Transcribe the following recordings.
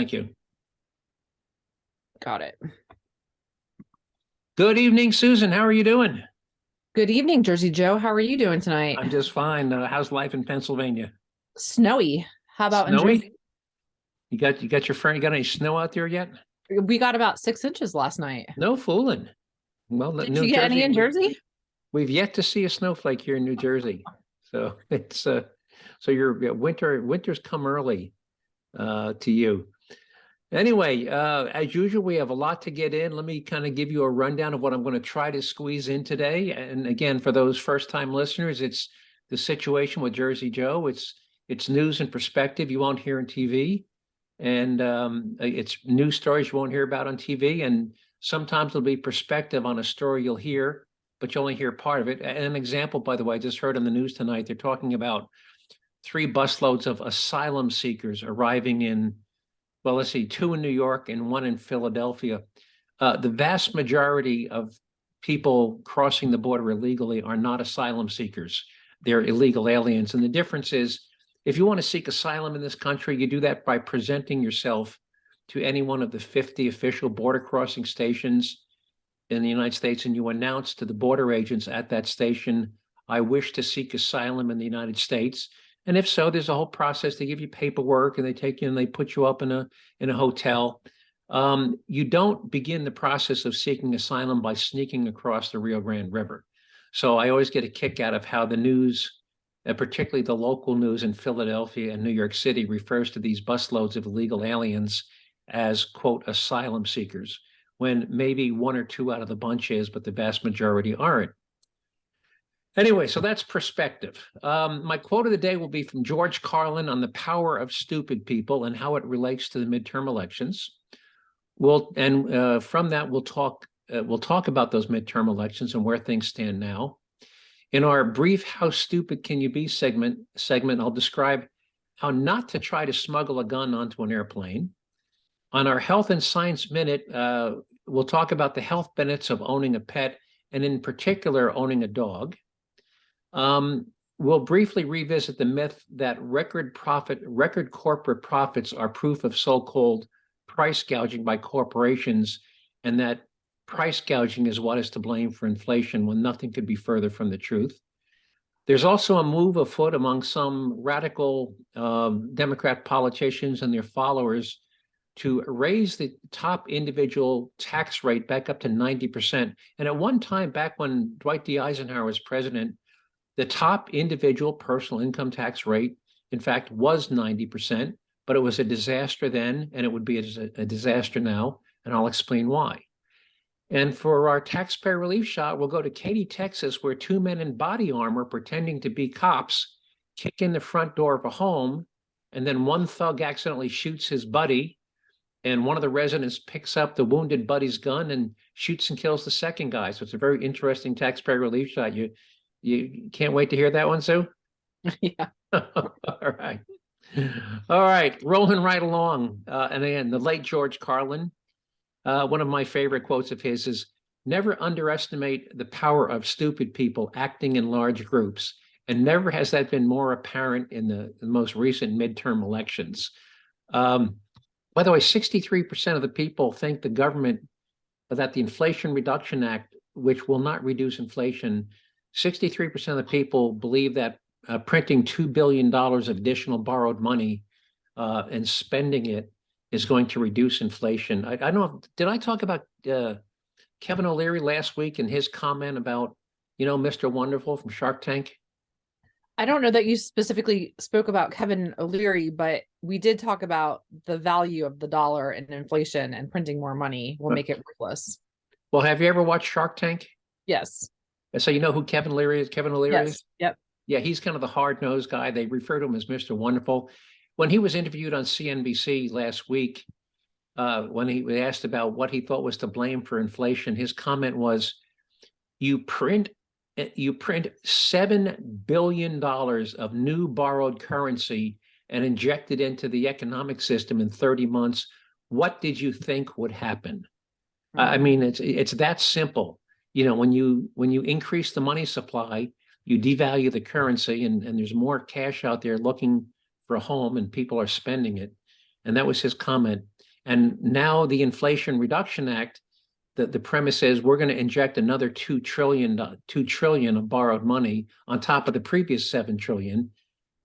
Thank you. Got it. Good evening, Susan. How are you doing? Good evening, Jerzee Joe. How are you doing tonight? I'm just fine. How's life in Pennsylvania? Snowy. How about in Snowy? Jersey? You got your friend? You got any snow out there yet? We got about 6 inches last night. No fooling. Well, Did New you get any Jersey, in Jersey? we've yet to see a snowflake here in New Jersey. So it's so your winter's come early to you. Anyway, as usual, we have a lot to get in. Let me kind of give you a rundown of what I'm going to try to squeeze in today. And again, for those first-time listeners, it's the situation with Jerzee Joe. It's news and perspective you won't hear on TV, and it's news stories you won't hear about on TV. And sometimes there'll be perspective on a story you'll hear, but you only hear part of it. And an example, by the way, I just heard on the news tonight, they're talking about 3 busloads of asylum seekers arriving in, well, let's see, 2 in New York and 1 in Philadelphia. The vast majority of people crossing the border illegally are not asylum seekers. They're illegal aliens. And the difference is, if you want to seek asylum in this country, you do that by presenting yourself to any one of the 50 official border crossing stations in the United States, and you announce to the border agents at that station, I wish to seek asylum in the United States. And if so, there's a whole process. They give you paperwork and they take you and they put you up in a hotel. You don't begin the process of seeking asylum by sneaking across the Rio Grande River. So I always get a kick out of how the news, particularly the local news in Philadelphia and New York City, refers to these busloads of illegal aliens as, quote, asylum seekers, when maybe 1 or 2 out of the bunch is, but the vast majority aren't. Anyway, so that's perspective. My quote of the day will be from George Carlin on the power of stupid people and how it relates to the midterm elections. From that, we'll talk about those midterm elections and where things stand now. In our brief "How Stupid Can You Be" segment, I'll describe how not to try to smuggle a gun onto an airplane. On our Health and Science Minute, we'll talk about the health benefits of owning a pet, and in particular, owning a dog. We'll briefly revisit the myth that record corporate profits are proof of so-called price gouging by corporations, and that price gouging is what is to blame for inflation, when nothing could be further from the truth. There's also a move afoot among some radical Democrat politicians and their followers to raise the top individual tax rate back up to 90%. And at one time, back when Dwight D. Eisenhower was president, the top individual personal income tax rate, in fact, was 90%, but it was a disaster then, and it would be a disaster now, and I'll explain why. And for our taxpayer relief shot, we'll go to Katy, Texas, where 2 men in body armor pretending to be cops kick in the front door of a home, and then one thug accidentally shoots his buddy, and one of the residents picks up the wounded buddy's gun and shoots and kills the second guy. So it's a very interesting taxpayer relief shot. You can't wait to hear that one, Sue? Yeah. All right. All right, rolling right along. And again, the late George Carlin, one of my favorite quotes of his is, never underestimate the power of stupid people acting in large groups. And never has that been more apparent in the most recent midterm elections. By the way, 63% of the people think the government, that the Inflation Reduction Act, which will not reduce inflation, 63% of the people believe that printing $2 billion of additional borrowed money and spending it is going to reduce inflation. I don't know, did I talk about Kevin O'Leary last week and his comment about, Mr. Wonderful from Shark Tank? I don't know that you specifically spoke about Kevin O'Leary, but we did talk about the value of the dollar and inflation, and printing more money will make it worthless. Well, have you ever watched Shark Tank? Yes. So you know who Kevin O'Leary is? Kevin O'Leary is? Yep. Yeah, he's kind of the hard-nosed guy. They refer to him as Mr. Wonderful. When he was interviewed on CNBC last week, when he was asked about what he thought was to blame for inflation, his comment was, you print $7 billion of new borrowed currency and inject it into the economic system in 30 months. What did you think would happen? I mean, it's that simple. When you increase the money supply, you devalue the currency, and there's more cash out there looking for a home, and people are spending it. And that was his comment. And now the Inflation Reduction Act, the premise is we're going to inject another $2 trillion of borrowed money on top of the previous 7 trillion.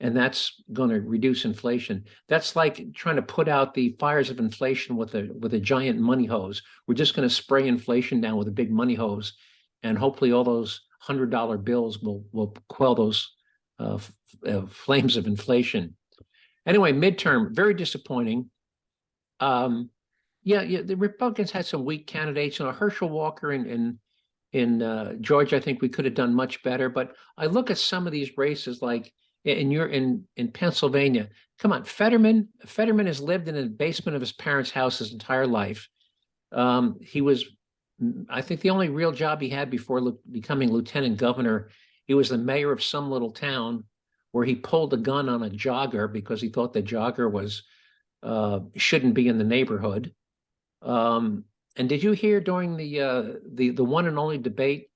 And that's going to reduce inflation. That's like trying to put out the fires of inflation with a giant money hose. We're just going to spray inflation down with a big money hose, and hopefully all those $100 bills will quell those flames of inflation. Anyway, midterm, very disappointing. Yeah, the Republicans had some weak candidates. Herschel Walker in Georgia, I think we could have done much better. But I look at some of these races, like in Pennsylvania. Come on, Fetterman has lived in the basement of his parents' house his entire life. He was, I think, the only real job he had before becoming lieutenant governor. He was the mayor of some little town where he pulled a gun on a jogger because he thought the jogger shouldn't be in the neighborhood. And did you hear during the one and only debate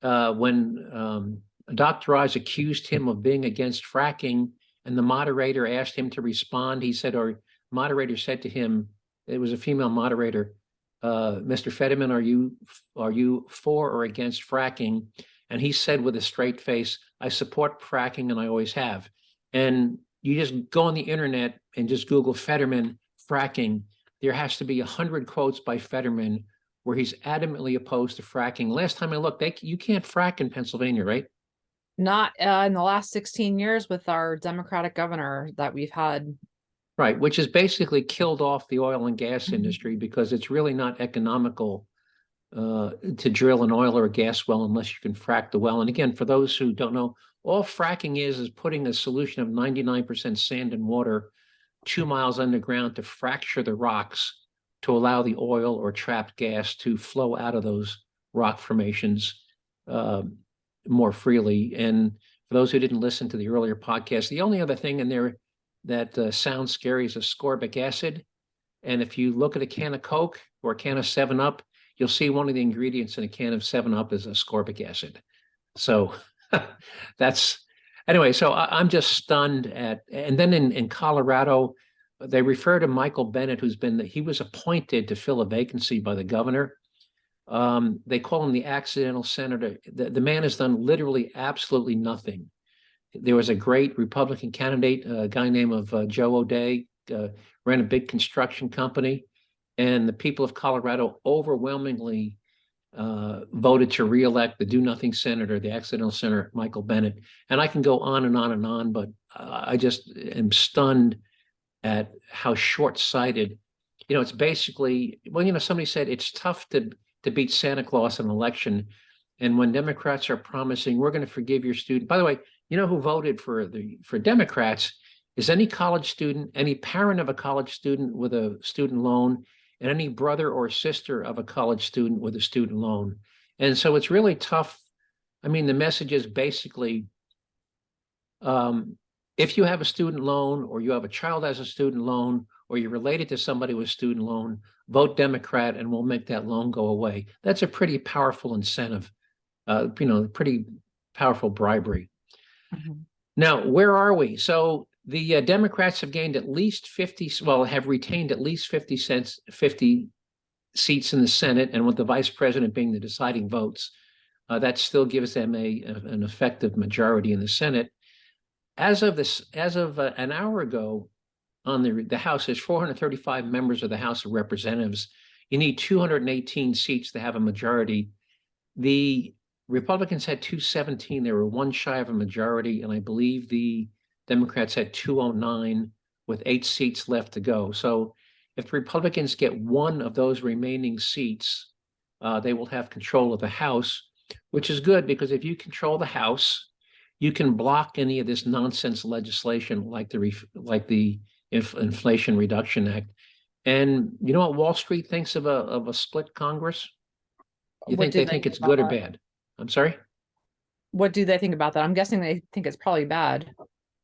when Dr. Oz accused him of being against fracking, and the moderator asked him to respond? He said, or moderator said to him, it was a female moderator, Mr. Fetterman, are you for or against fracking? And he said with a straight face, I support fracking and I always have. And you just go on the internet and just Google Fetterman fracking. There has to be 100 quotes by Fetterman where he's adamantly opposed to fracking. Last time I looked, you can't frack in Pennsylvania, right? Not in the last 16 years with our Democratic governor that we've had. Right, which has basically killed off the oil and gas industry because it's really not economical to drill an oil or a gas well unless you can frack the well. And again, for those who don't know, all fracking is putting a solution of 99% sand and water 2 miles underground to fracture the rocks to allow the oil or trapped gas to flow out of those rock formations more freely. And for those who didn't listen to the earlier podcast, the only other thing in there that sounds scary is ascorbic acid. And if you look at a can of Coke or a can of 7-Up, you'll see one of the ingredients in a can of 7-Up is ascorbic acid. So that's, anyway, so I'm just stunned at, and then in Colorado, they refer to Michael Bennet, he was appointed to fill a vacancy by the governor. They call him the accidental senator. The man has done literally absolutely nothing. There was a great Republican candidate, a guy named Joe O'Day, ran a big construction company, and the people of Colorado overwhelmingly voted to reelect the do-nothing senator, the accidental senator, Michael Bennet. And I can go on and on and on, but I just am stunned at how short-sighted, it's basically, well, somebody said it's tough to beat Santa Claus in an election. And when Democrats are promising, we're going to forgive your student. By the way, who voted for Democrats is any college student, any parent of a college student with a student loan, and any brother or sister of a college student with a student loan. And so it's really tough. I mean, the message is basically, if you have a student loan or you have a child has a student loan or you're related to somebody with a student loan, vote Democrat and we'll make that loan go away. That's a pretty powerful incentive, pretty powerful bribery. Mm-hmm. Now, where are we? So the Democrats have gained at least 50, have retained at least 50 seats in the Senate, and with the vice president being the deciding votes, that still gives them an effective majority in the Senate. As of an hour ago, on the House, there's 435 members of the House of Representatives. You need 218 seats to have a majority. The Republicans had 217. They were one shy of a majority, and I believe the Democrats had 209 with 8 seats left to go. So if the Republicans get one of those remaining seats, they will have control of the House, which is good because if you control the House, you can block any of this nonsense legislation like the Inflation Reduction Act. And you know what Wall Street thinks of a split Congress? You think they think it's good or bad? I'm sorry? What do they think about that? I'm guessing they think it's probably bad.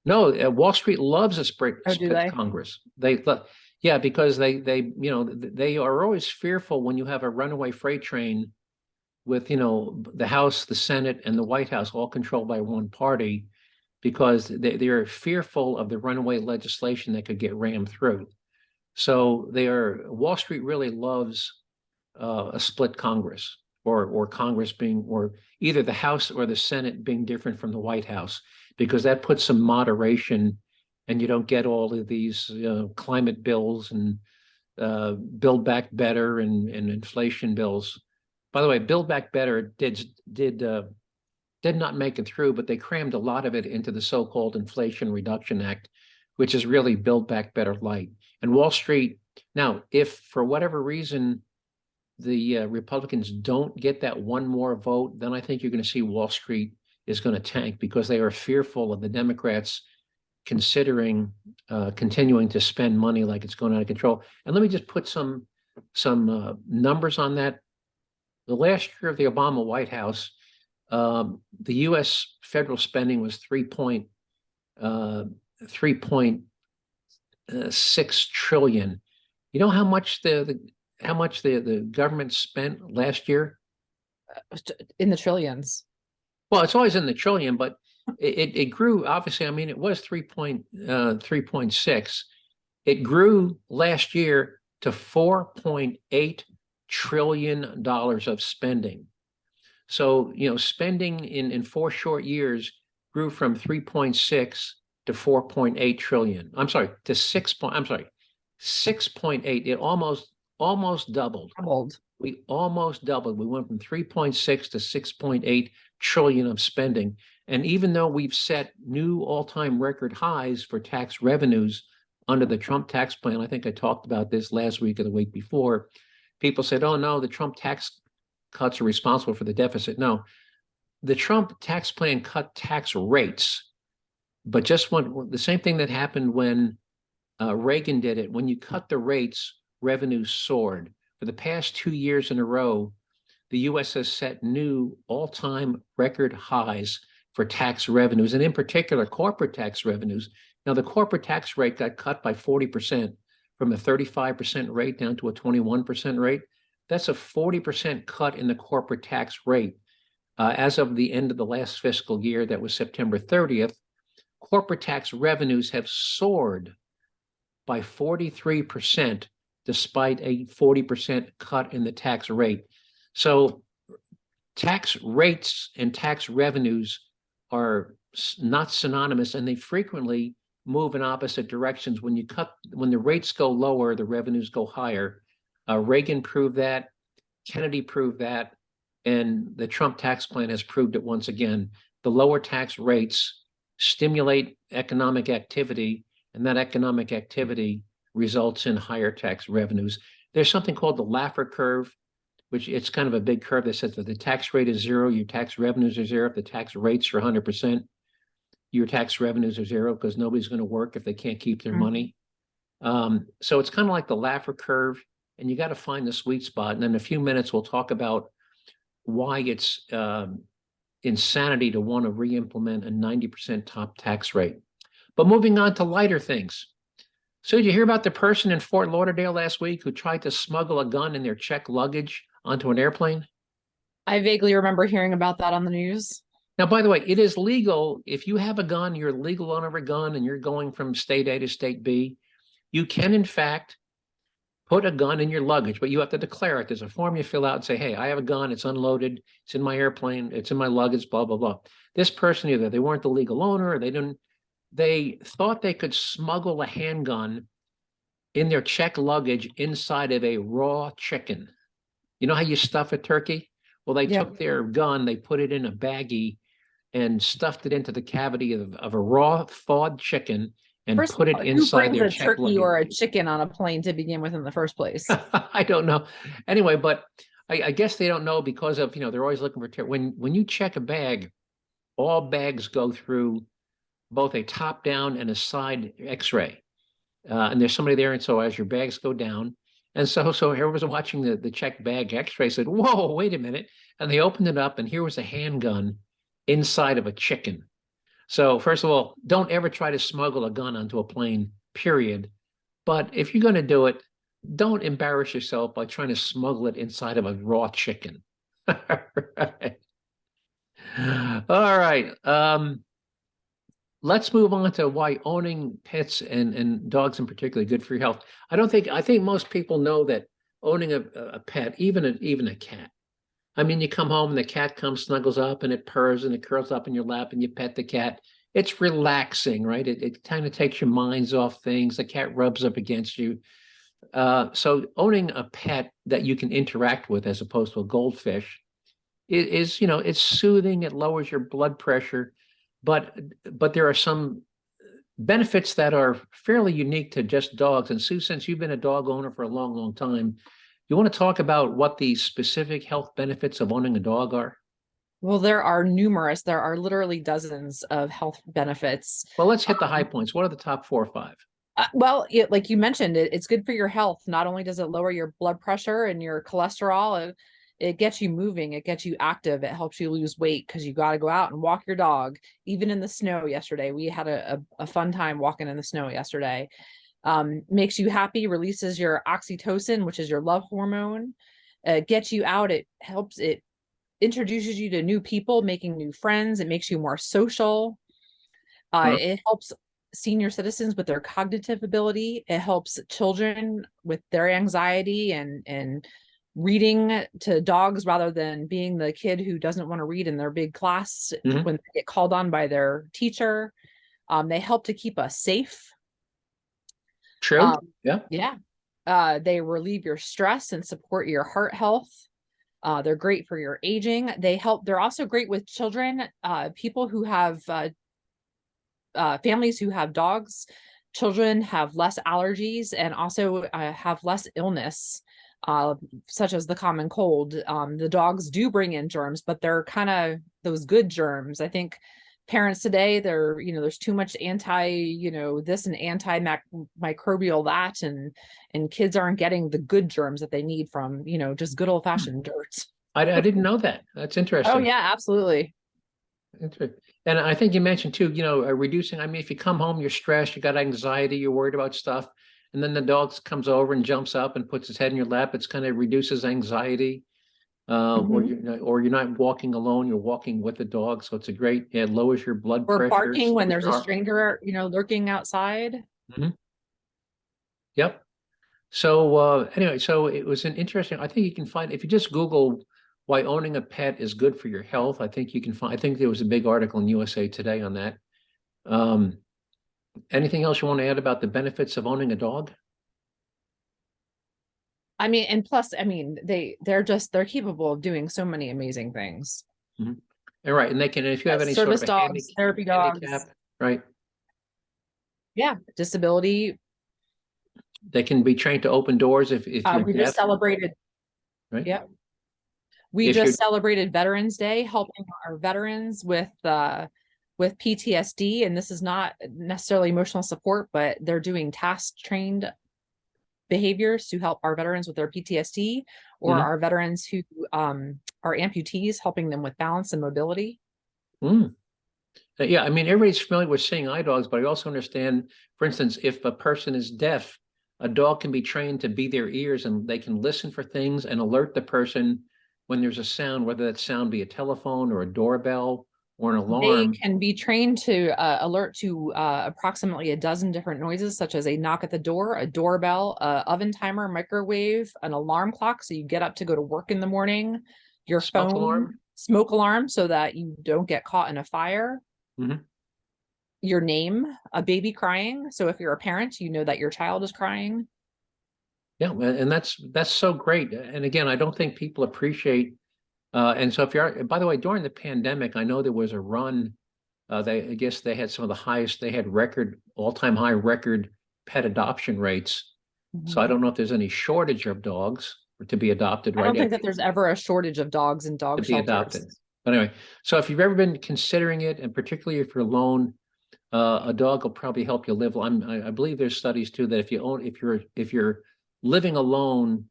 No, Wall Street loves a split Congress. Yeah, because they are always fearful when you have a runaway freight train with the House, the Senate, and the White House all controlled by one party, because they're fearful of the runaway legislation that could get rammed through. So Wall Street really loves a split Congress, or Congress being, or either the House or the Senate being different from the White House, because that puts some moderation, and you don't get all of these climate bills and Build Back Better and inflation bills. By the way, Build Back Better did not make it through, but they crammed a lot of it into the so-called Inflation Reduction Act, which is really Build Back Better light. And Wall Street, now, if for whatever reason the Republicans don't get that one more vote, then I think you're going to see Wall Street is going to tank, because they are fearful of the Democrats considering continuing to spend money like it's going out of control. And let me just put some numbers on that. The last year of the Obama White House, the U.S. federal spending was 3.6 trillion. You know how much the government spent last year? In the trillions. Well, it's always in the trillion, but it grew. Obviously, I mean, it was 3.6. It grew last year to $4.8 trillion of spending. So, spending in 4 short years grew from 3.6 to 4.8 trillion. I'm sorry, to 6.8. It almost doubled. We almost doubled. We went from 3.6 to 6.8 trillion of spending. And even though we've set new all-time record highs for tax revenues under the Trump tax plan, I think I talked about this last week or the week before, people said, oh no, the Trump tax cuts are responsible for the deficit. No, the Trump tax plan cut tax rates, but just the same thing that happened when Reagan did it. When you cut the rates, revenues soared. For the past 2 years in a row, the U.S. has set new all-time record highs for tax revenues, and in particular, corporate tax revenues. Now, the corporate tax rate got cut by 40%, from a 35% rate down to a 21% rate. That's a 40% cut in the corporate tax rate. As of the end of the last fiscal year, that was September 30th, corporate tax revenues have soared by 43%, despite a 40% cut in the tax rate. So tax rates and tax revenues are not synonymous, and they frequently move in opposite directions. When the rates go lower, the revenues go higher. Reagan proved that, Kennedy proved that, and the Trump tax plan has proved it once again. The lower tax rates stimulate economic activity, and that economic activity results in higher tax revenues. There's something called the Laffer curve, which it's kind of a big curve that says that the tax rate is zero, your tax revenues are zero. If the tax rates are 100%, your tax revenues are zero, because nobody's going to work if they can't keep their money. So it's kind of like the Laffer curve, and you got to find the sweet spot. And in a few minutes, we'll talk about why it's insanity to want to re-implement a 90% top tax rate. But moving on to lighter things. So did you hear about the person in Fort Lauderdale last week who tried to smuggle a gun in their checked luggage onto an airplane? I vaguely remember hearing about that on the news. Now, by the way, it is legal. If you have a gun, you're a legal owner of a gun, and you're going from state A to state B, you can, in fact, put a gun in your luggage, but you have to declare it. There's a form you fill out and say, hey, I have a gun, it's unloaded, it's in my airplane, it's in my luggage, blah, blah, blah. This person, either they weren't the legal owner, or they thought they could smuggle a handgun in their checked luggage inside of a raw chicken. You know how you stuff a turkey? Well, they took their gun, they put it in a baggie and stuffed it into the cavity of a raw thawed chicken and put it inside their checked luggage. Who brings a turkey or a chicken on a plane to begin with in the first place? I don't know. Anyway, but I guess they don't know, because of, they're always looking for, when you check a bag, all bags go through both a top down and a side x-ray. And there's somebody there, and so as your bags go down, and so whoever was watching the checked bag x-ray said, whoa, wait a minute. And they opened it up, and here was a handgun inside of a chicken. So first of all, don't ever try to smuggle a gun onto a plane, period. But if you're going to do it, don't embarrass yourself by trying to smuggle it inside of a raw chicken. All right. let's move on to why owning pets and dogs in particular good for your health. I think most people know that owning a pet, even a cat. I mean, you come home and the cat comes, snuggles up, and it purrs and it curls up in your lap, and you pet the cat. It's relaxing, right? It kind of takes your minds off things. The cat rubs up against you. So owning a pet that you can interact with as opposed to a goldfish is, it's soothing. It lowers your blood pressure, but there are some benefits that are fairly unique to just dogs. And Sue, since you've been a dog owner for a long, long time, you want to talk about what the specific health benefits of owning a dog are? Well, there are numerous. There are literally dozens of health benefits. Well, let's hit the high points. What are the top 4 or 5? Well, like you mentioned, it's good for your health. Not only does it lower your blood pressure and your cholesterol, it gets you moving, it gets you active, it helps you lose weight because you got to go out and walk your dog. Even in the snow yesterday, we had a fun time walking in the snow yesterday. Makes you happy, releases your oxytocin, which is your love hormone, gets you out. It helps, it introduces you to new people, making new friends. It makes you more social. It helps senior citizens with their cognitive ability. It helps children with their anxiety and reading to dogs rather than being the kid who doesn't want to read in their big class when they get called on by their teacher. They help to keep us safe. True. Yeah. Yeah. They relieve your stress and support your heart health. They're great for your aging. They're also great with children, people who have families who have dogs. Children have less allergies and also have less illness, such as the common cold. The dogs do bring in germs, but they're kind of those good germs. I think parents today, there's too much this and antimicrobial that, and kids aren't getting the good germs that they need from, just good old fashioned dirt. I didn't know that. That's interesting. Oh yeah, absolutely. And I think you mentioned too, reducing, I mean, if you come home, you're stressed, you got anxiety, you're worried about stuff, and then the dog comes over and jumps up and puts his head in your lap, it's kind of reduces anxiety. Or you're not walking alone, you're walking with the dog. So it's it lowers your blood pressure. Or barking when there's a stranger, lurking outside. Yep. So anyway, so it was an interesting, I think you can find, if you just Google why owning a pet is good for your health, I think you can find, I think there was a big article in USA Today on that. Anything else you want to add about the benefits of owning a dog? I mean, and plus, I mean, they're capable of doing so many amazing things. All right. And if you have any service sort of dogs, therapy dogs, right? Yeah. Disability. They can be trained to open doors if you're we just celebrated. Right. Yeah. We just celebrated Veterans Day, helping our veterans with PTSD. And this is not necessarily emotional support, but they're doing task trained behaviors to help our veterans with their PTSD, or our veterans who are amputees, helping them with balance and mobility. Yeah, I mean, everybody's familiar with seeing eye dogs, but I also understand, for instance, if a person is deaf, a dog can be trained to be their ears, and they can listen for things and alert the person when there's a sound, whether that sound be a telephone or a doorbell or an alarm. They can be trained to alert to approximately a dozen different noises, such as a knock at the door, a doorbell, a oven timer, microwave, an alarm clock, so you get up to go to work in the morning, your phone, smoke alarm, so that you don't get caught in a fire, your name, a baby crying, so if you're a parent, you know that your child is crying. Yeah, and that's so great. And again, I don't think people appreciate. And so by the way, during the pandemic, I know there was a run. I guess they had some of the highest. They had all-time high record pet adoption rates. So I don't know if there's any shortage of dogs to be adopted. I don't think that there's ever a shortage of dogs in dog shelters. Adopted. But anyway, so if you've ever been considering it, and particularly if you're alone, a dog will probably help you live. I believe there's studies too that if you're living alone,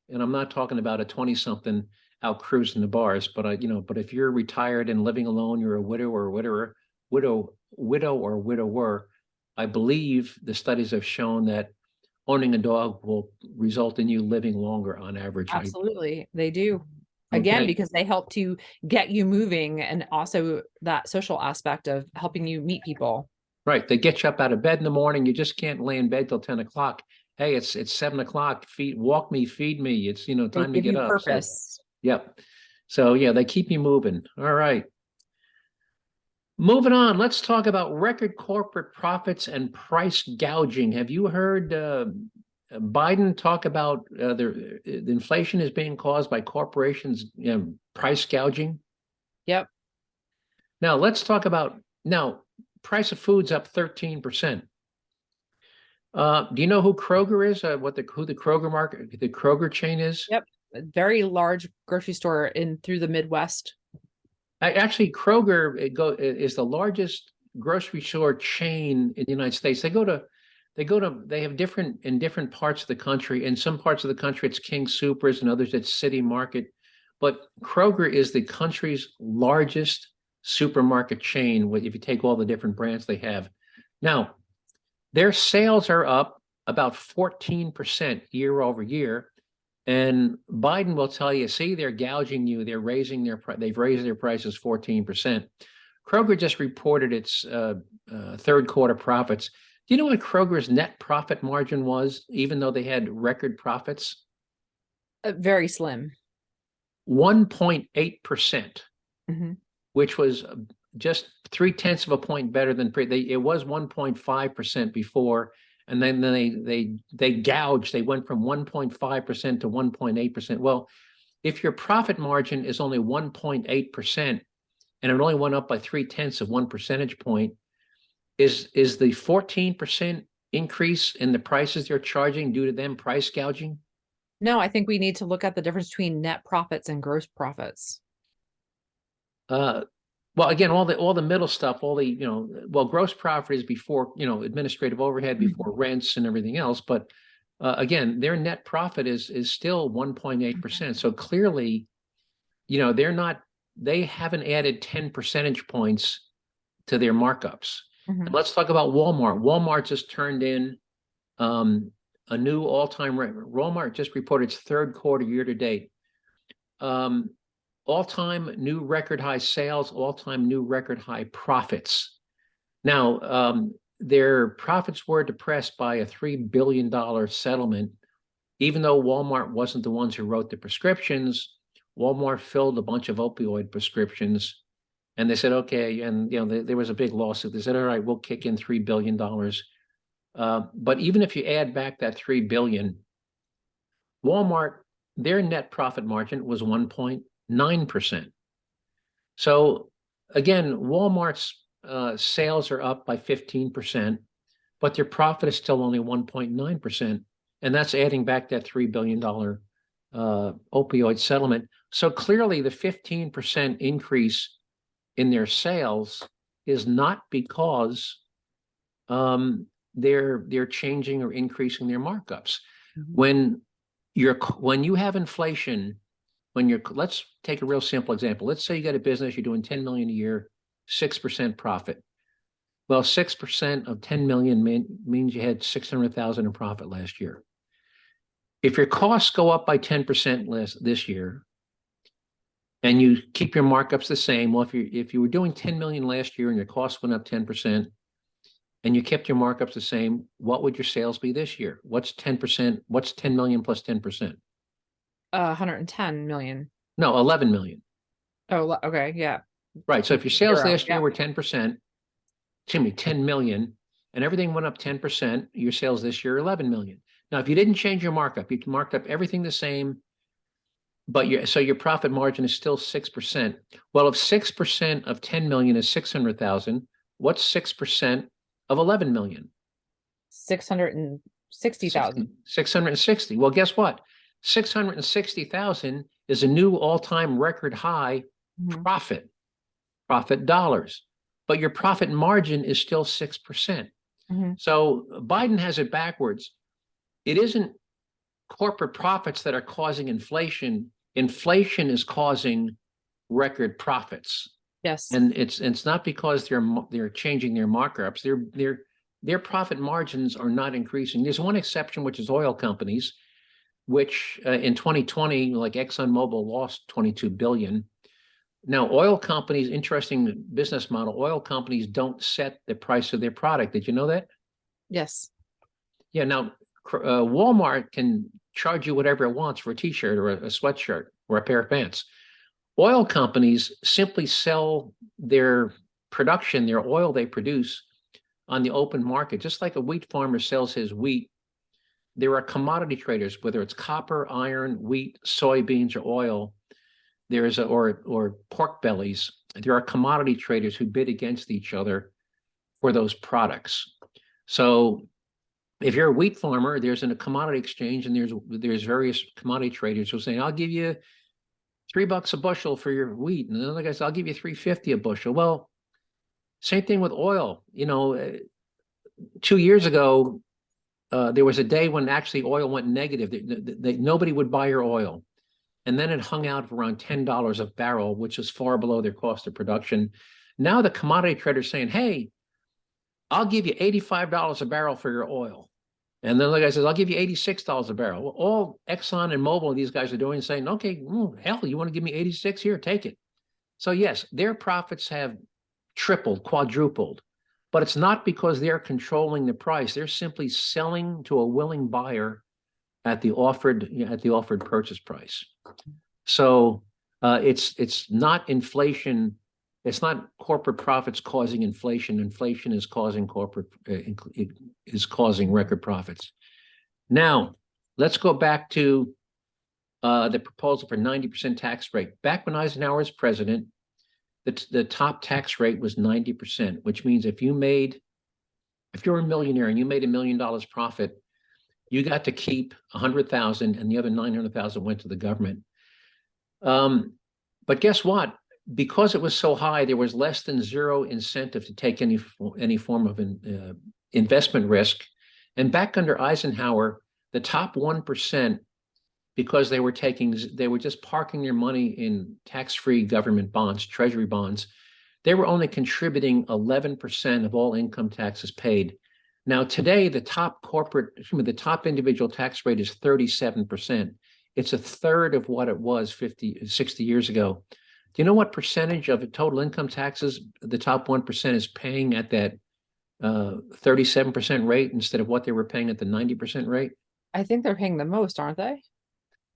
and I'm not talking about a 20-something out cruising the bars, but but if you're retired and living alone, you're a widow or widower, I believe the studies have shown that owning a dog will result in you living longer on average. Absolutely, they do. Again, because they help to get you moving, and also that social aspect of helping you meet people. Right. They get you up out of bed in the morning. You just can't lay in bed till 10 o'clock. Hey, it's 7 o'clock. Walk me, feed me. It's, They time to give get you up. So, purpose. yep. So yeah, they keep you moving. All right. Moving on, let's talk about record corporate profits and price gouging. Have you heard Biden talk about the inflation is being caused by corporations, price gouging? Yep. Now let's talk about price of food's up 13%. Do you know who Kroger is? Who the Kroger chain is? Yep. A very large grocery store in through the Midwest. Actually, Kroger is the largest grocery store chain in the United States. They have in different parts of the country. In some parts of the country, it's King Soopers, and others it's City Market. But Kroger is the country's largest supermarket chain, if you take all the different brands they have. Now, their sales are up about 14% year over year. And Biden will tell you, see, they're gouging you. They've raised their prices 14%. Kroger just reported its third quarter profits. Do you know what Kroger's net profit margin was, even though they had record profits? Very slim. 1.8%, Mhm. which was just 0.3 of a point better than it was 1.5% before. And then they gouged. They went from 1.5% to 1.8%. Well, if your profit margin is only 1.8% and it only went up by 0.3 of 1 percentage point, is the 14% increase in the prices they're charging due to them price gouging? No, I think we need to look at the difference between net profits and gross profits. Well, again, all the middle stuff, gross profit is before, administrative overhead, before rents and everything else. But again, their net profit is still 1.8%. So clearly, they haven't added 10 percentage points to their markups. And let's talk about Walmart. Walmart just turned in a new all-time record. Walmart just reported its third quarter year to date. All-time new record high sales, all-time new record high profits. Now, their profits were depressed by a $3 billion settlement. Even though Walmart wasn't the ones who wrote the prescriptions, Walmart filled a bunch of opioid prescriptions, and they said, okay, and there was a big lawsuit. They said, all right, we'll kick in $3 billion. But even if you add back that $3 billion, Walmart, their net profit margin was 1.9%. So again, Walmart's sales are up by 15%, but their profit is still only 1.9%. And that's adding back that $3 billion opioid settlement. So clearly the 15% increase in their sales is not because they're changing or increasing their markups. When you have inflation, let's take a real simple example. Let's say you got a business, you're doing 10 million a year, 6% profit. Well, 6% of 10 million means you had 600,000 in profit last year. If your costs go up by 10% this year, and you keep your markups the same, well, if you were doing 10 million last year and your costs went up 10%, and you kept your markups the same, what would your sales be this year? What's 10%? What's 10 million plus 10%? 110 million. No, 11 million. Oh, okay, yeah. Right. So if your sales last year yeah. were 10%, 10 million, and everything went up 10%, your sales this year are 11 million. Now, if you didn't change your markup, you marked up everything the same, but your profit margin is still 6%. Well, if 6% of 10 million is 600,000, what's 6% of 11 million? 660,000. 660. Well, guess what? 660,000 is a new all-time record high profit dollars, but your profit margin is still 6%. So Biden has it backwards. It isn't corporate profits that are causing inflation. Inflation is causing record profits. Yes. And it's not because they're changing their markups. Their profit margins are not increasing. There's one exception, which is oil companies, which in 2020, like ExxonMobil lost 22 billion. Now, oil companies, interesting business model. Oil companies don't set the price of their product. Did you know that? Yes. Yeah. Now, Walmart can charge you whatever it wants for a T-shirt or a sweatshirt or a pair of pants. Oil companies simply sell their production, their oil they produce on the open market, just like a wheat farmer sells his wheat. There are commodity traders, whether it's copper, iron, wheat, soybeans, or oil. Or pork bellies. There are commodity traders who bid against each other for those products. So if you're a wheat farmer, there's a commodity exchange, and there's various commodity traders who are saying, I'll give you $3 a bushel for your wheat. And another guy says, I'll give you $3.50 a bushel. Well, same thing with oil. 2 years ago, there was a day when actually oil went negative. Nobody would buy your oil. And then it hung out for around $10 a barrel, which is far below their cost of production. Now the commodity trader's saying, hey, I'll give you $85 a barrel for your oil. And then the guy says, I'll give you $86 a barrel. Well, all Exxon and Mobil, these guys are doing, saying, okay, hell, you want to give me 86 here? Take it. So yes, their profits have tripled, quadrupled, but it's not because they're controlling the price. They're simply selling to a willing buyer at the offered purchase price. So it's not inflation. It's not corporate profits causing inflation. Inflation is causing causing record profits. Now let's go back to the proposal for 90% tax rate. Back when Eisenhower was president, the top tax rate was 90%, which means if you're a millionaire and you made $1 million profit, you got to keep 100,000, and the other 900,000 went to the government. But guess what? Because it was so high, there was less than zero incentive to take any form of investment risk. And back under Eisenhower, the top 1%, because they were just parking their money in tax-free government bonds, treasury bonds, they were only contributing 11% of all income taxes paid. Now, today, the top individual tax rate is 37%. It's a third of what it was 60 years ago. Do you know what percentage of the total income taxes the top 1% is paying at that 37% rate instead of what they were paying at the 90% rate? I think they're paying the most, aren't they?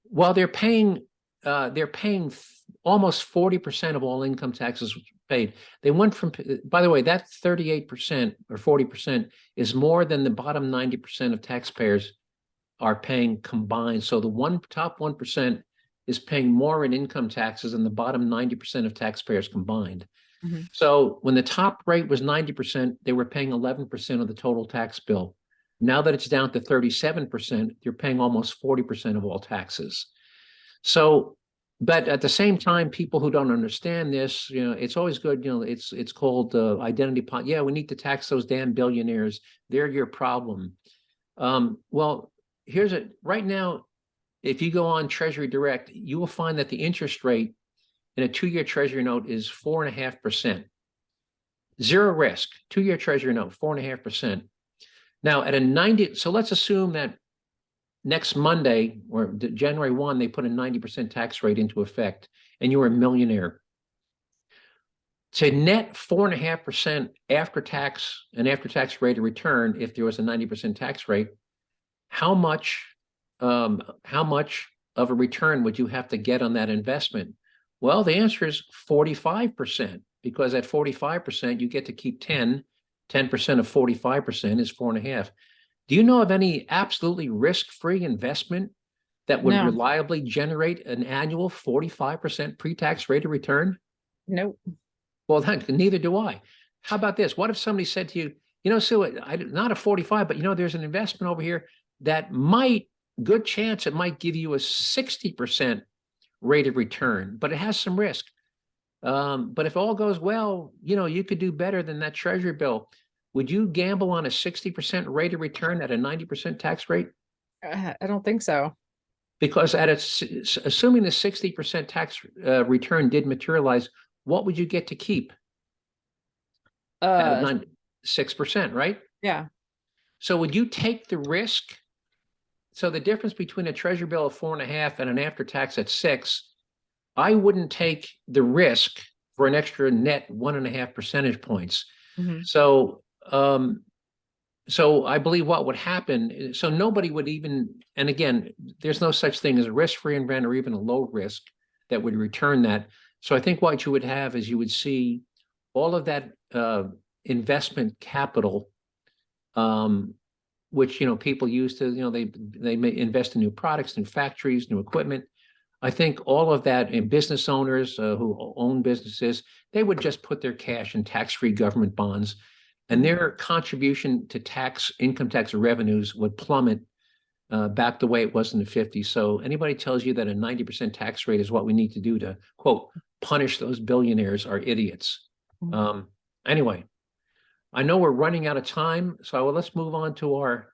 Well, they're paying almost 40% of all income taxes paid. They went from, by the way, that 38% or 40% is more than the bottom 90% of taxpayers are paying combined. So the top 1% is paying more in income taxes than the bottom 90% of taxpayers combined. Mm-hmm. So when the top rate was 90%, they were paying 11% of the total tax bill. Now that it's down to 37%, you're paying almost 40% of all taxes. So, but at the same time, people who don't understand this, it's always good, it's called identity. Yeah, we need to tax those damn billionaires. They're your problem. Well, right now, if you go on Treasury Direct, you will find that the interest rate in a 2-year Treasury note is 4.5%. Zero risk, 2-year Treasury note, 4.5%. Now so let's assume that next Monday or January 1, they put a 90% tax rate into effect and you're a millionaire. To net 4.5% after tax rate of return, if there was a 90% tax rate, how much of a return would you have to get on that investment? Well, the answer is 45%, because at 45%, you get to keep 10% of 45% is 4.5. Do you know of any absolutely risk-free investment that would reliably generate an annual 45% pre-tax rate of return? Nope. Well, neither do I. How about this? What if somebody said to you, Sue, not a 45, but there's an investment over here that good chance it might give you a 60% rate of return, but it has some risk. But if all goes well, you could do better than that treasury bill. Would you gamble on a 60% rate of return at a 90% tax rate? I don't think so. Because assuming the 60% tax return did materialize, what would you get to keep? 6%, right? Yeah. So would you take the risk? So the difference between a treasury bill of 4.5 and an after tax at 6, I wouldn't take the risk for an extra net 1.5 percentage points. Mhm. So, so I believe what would happen, so nobody would even, and again, there's no such thing as a risk-free rent or even a low risk that would return that. So I think what you would have is you would see all of that investment capital, which, people use to, they may invest in new products, new factories, new equipment. I think all of that, in business owners who own businesses, they would just put their cash in tax-free government bonds, and their contribution to income tax revenues would plummet back the way it was in the 50s. So anybody tells you that a 90% tax rate is what we need to do to, quote, punish those billionaires are idiots. Anyway, I know we're running out of time, so let's move on to our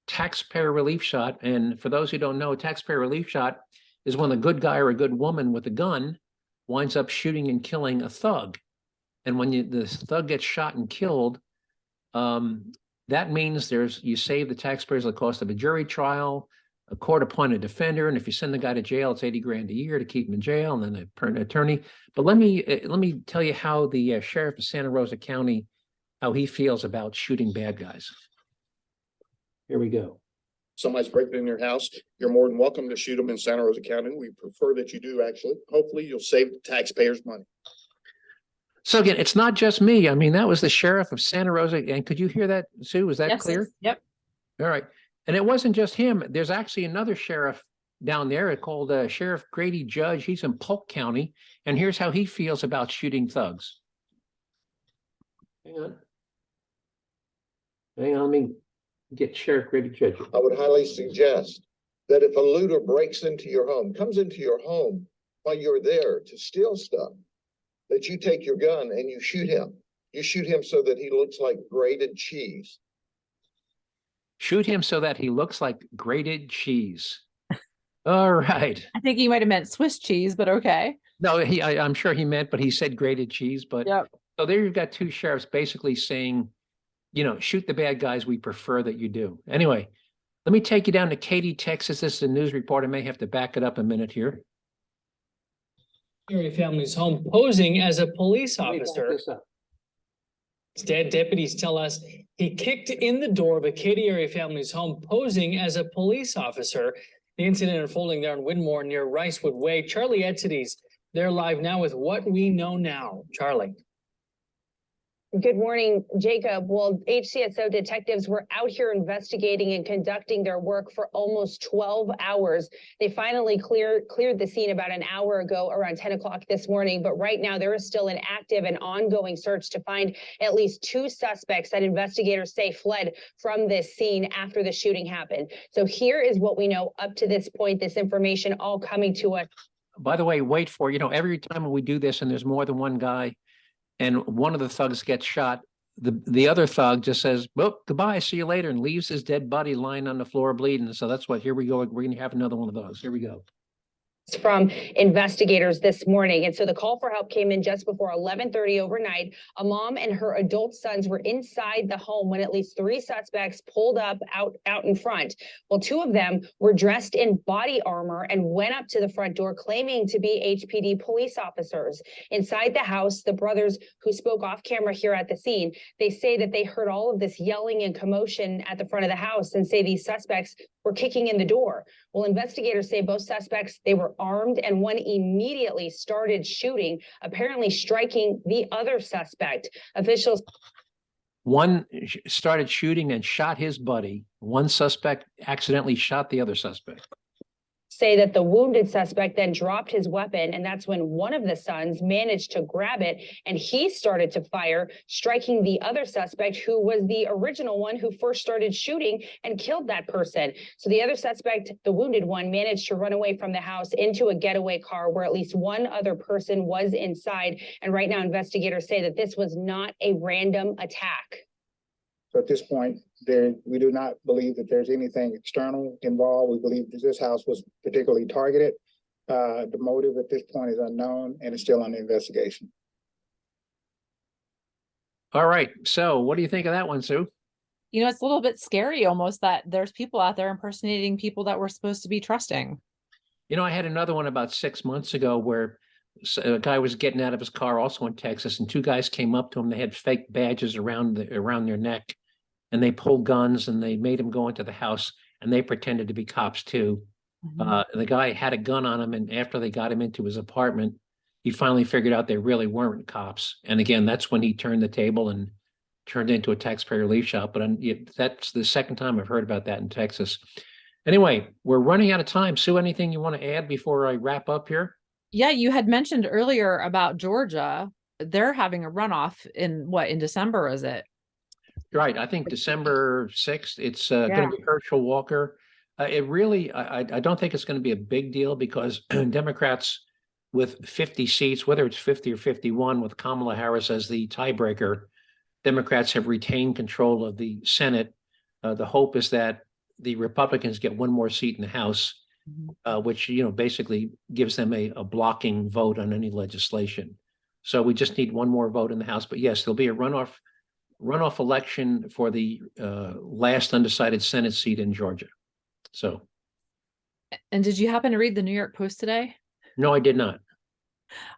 taxpayer relief shot. And for those who don't know, taxpayer relief shot is when a good guy or a good woman with a gun winds up shooting and killing a thug. And when the thug gets shot and killed, that means you save the taxpayers the cost of a jury trial, a court-appointed defender, and if you send the guy to jail, it's 80 grand a year to keep him in jail, and then an attorney. But let me tell you how the sheriff of Santa Rosa County, how he feels about shooting bad guys. Here we go. Somebody's breaking in your house, you're more than welcome to shoot them in Santa Rosa County. We prefer that you do, actually. Hopefully you'll save the taxpayers money. So again, it's not just me. I mean, that was the sheriff of Santa Rosa. And could you hear that, Sue? Was that Yes. clear? Yep. All right. And it wasn't just him. There's actually another sheriff down there called Sheriff Grady Judge. He's in Polk County. And here's how he feels about shooting thugs. Hang on. Let me get Sheriff Grady Judge. I would highly suggest that if a looter breaks into your home, comes into your home while you're there to steal stuff, that you take your gun and you shoot him. You shoot him so that he looks like grated cheese. Shoot him so that he looks like grated cheese. All right. I think he might have meant Swiss cheese, but okay. No, I'm sure he meant, but he said grated cheese. But Yep. So there you've got two sheriffs basically saying, shoot the bad guys. We prefer that you do. Anyway, let me take you down to Katy, Texas. This is a news report. I may have to back it up a minute here. Area family's home posing as a police officer. Deputies tell us he kicked in the door of a Katy area family's home posing as a police officer. The incident unfolding there in Widmore near Ricewood Way. Charlie Etzides, they're live now with what we know now. Charlie. Good morning, Jacob. Well, HCSO detectives were out here investigating and conducting their work for almost 12 hours. They finally cleared the scene about an hour ago, around 10 o'clock this morning. But right now, there is still an active and ongoing search to find at least 2 suspects that investigators say fled from this scene after the shooting happened. So here is what we know up to this point, this information all coming to us. By the way, wait for, every time we do this and there's more than one guy, and one of the thugs gets shot, the other thug just says, well, goodbye, see you later, and leaves his dead body lying on the floor bleeding. So that's what, here we go. We're going to have another one of those. Here we go. From investigators this morning. And so the call for help came in just before 11:30 overnight. A mom and her adult sons were inside the home when at least 3 suspects pulled up out in front. Well, 2 of them were dressed in body armor and went up to the front door claiming to be HPD police officers. Inside the house, the brothers who spoke off camera here at the scene, they say that they heard all of this yelling and commotion at the front of the house and say these suspects were kicking in the door. Well, investigators say both suspects, they were armed, and one immediately started shooting, apparently striking the other suspect. Officials. One started shooting and shot his buddy. One suspect accidentally shot the other suspect. Say that the wounded suspect then dropped his weapon, and that's when one of the sons managed to grab it, and he started to fire, striking the other suspect, who was the original one who first started shooting and killed that person. So the other suspect, the wounded one, managed to run away from the house into a getaway car where at least one other person was inside. And right now, investigators say that this was not a random attack. So at this point, we do not believe that there's anything external involved. We believe that this house was particularly targeted. The motive at this point is unknown and it's still under investigation. All right. So what do you think of that one, Sue? It's a little bit scary almost that there's people out there impersonating people that we're supposed to be trusting. You know, I had another one about 6 months ago where a guy was getting out of his car also in Texas, and two guys came up to him. They had fake badges around their neck, and they pulled guns and they made him go into the house, and they pretended to be cops too. The guy had a gun on him, and after they got him into his apartment, he finally figured out they really weren't cops. And again, that's when he turned the table and turned into a taxpayer relief shop. But that's the second time I've heard about that in Texas. Anyway, we're running out of time. Sue, anything you want to add before I wrap up here? Yeah, you had mentioned earlier about Georgia. They're having a runoff in December, is it? Right. I think December 6th, it's going to be Herschel Walker. It really, I don't think it's going to be a big deal because Democrats with 50 seats, whether it's 50 or 51 with Kamala Harris as the tiebreaker, Democrats have retained control of the Senate. The hope is that the Republicans get one more seat in the House, which, basically gives them a blocking vote on any legislation. So we just need one more vote in the House. But yes, there'll be a runoff election for the last undecided Senate seat in Georgia. So. And did you happen to read the New York Post today? No, I did not.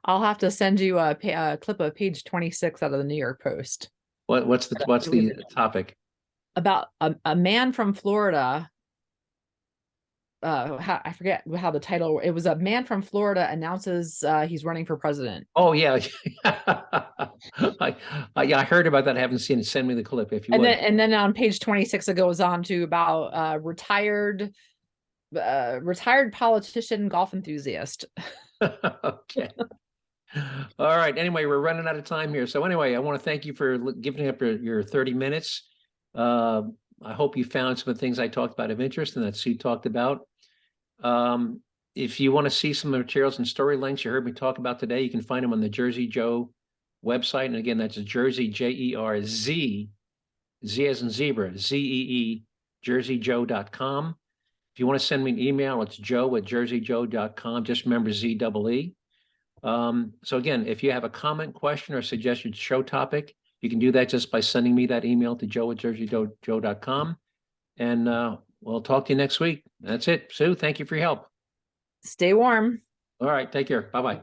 I'll have to send you a clip of page 26 out of the New York Post. What's the topic? About a man from Florida. I forget how the title. It was a man from Florida announces he's running for president. Oh yeah, I heard about that. I haven't seen it. Send me the clip if you would. And then on page 26 it goes on to about retired politician, golf enthusiast. Okay. All right. Anyway, we're running out of time here. So anyway, I want to thank you for giving up your 30 minutes. I hope you found some of the things I talked about of interest and that Sue talked about. If you want to see some materials and story links you heard me talk about today, you can find them on the Jerzee Joe website. And again, that's Jerzee, Jerzee, Z as in zebra, ZEE, JerzeeJoe.com. If you want to send me an email, it's joe@JerzeeJoe.com. Just remember ZEE. So again, if you have a comment, question, or suggested show topic, you can do that just by sending me that email to joe@JerzeeJoe.com. And we'll talk to you next week. That's it. Sue, thank you for your help. Stay warm. All right. Take care. Bye-bye.